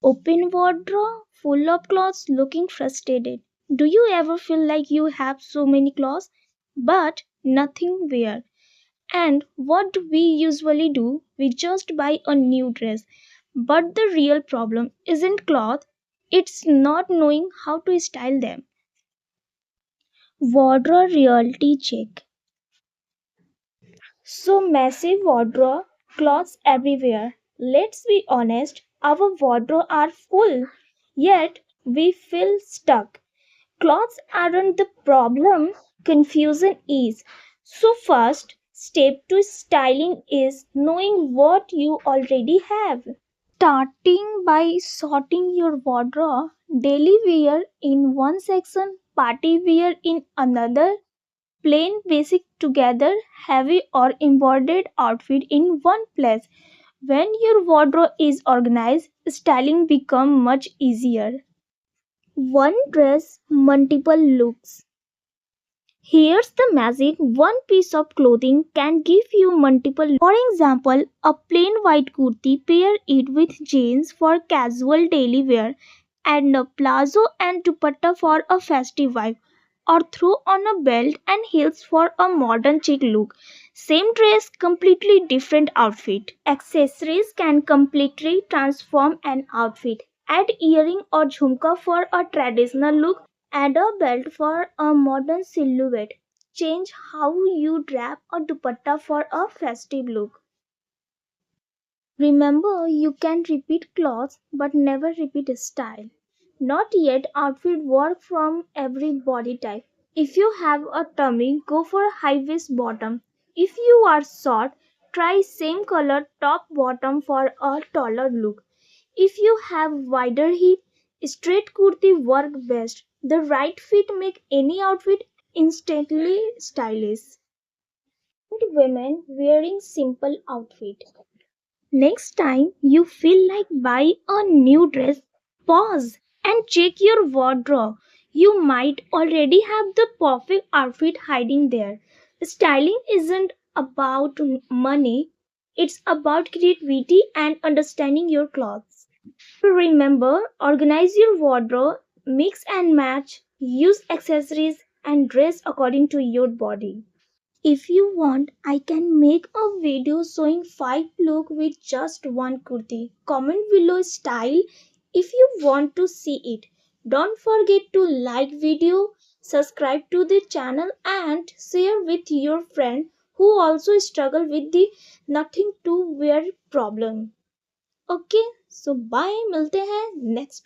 Open wardrobe full of clothes looking frustrated. Do you ever feel like you have so many clothes but nothing wear? And what do we usually do? We just buy a new dress. But the real problem isn't cloth, it's not knowing how to style them. Wardrobe reality check. So massive wardrobe, clothes everywhere. Let's be honest, our wardrobe are full, yet we feel stuck. Clothes aren't the problem, confusion is. So first step to styling is knowing what you already have. Starting by sorting your wardrobe, daily wear in one section, party wear in another, plain basic together, heavy or embroidered outfit in one place. When your wardrobe is organized, styling becomes much easier. One dress, multiple looks. Here's the magic, one piece of clothing can give you multiple. For example, a plain white kurti, pair it with jeans for casual daily wear and a palazzo and dupatta for a festive vibe, or throw on a belt and heels for a modern chic look. Same dress, completely different outfit. Accessories can completely transform an outfit. Add earring or jhumka for a traditional look. Add a belt for a modern silhouette. Change how you drape a dupatta for a festive look. Remember, you can repeat clothes but never repeat style. Not yet outfit work from every body type. If you have a tummy, go for high waist bottom. If you are short, try same color top bottom for a taller look. If you have wider hip, straight kurti work best. The right fit make any outfit instantly stylish. And women wearing simple outfit. Next time you feel like buy a new dress, pause and check your wardrobe. You might already have the perfect outfit hiding there. Styling isn't about money, it's about creativity and understanding your clothes. Remember, organize your wardrobe, mix and match, use accessories, and dress according to your body. If you want, I can make a video showing 5 look with just one kurti. Comment below style if you want to see it. Don't forget to like video, subscribe to the channel and share with your friend who also struggle with the nothing to wear problem. Okay, so bye, मिलते हैं next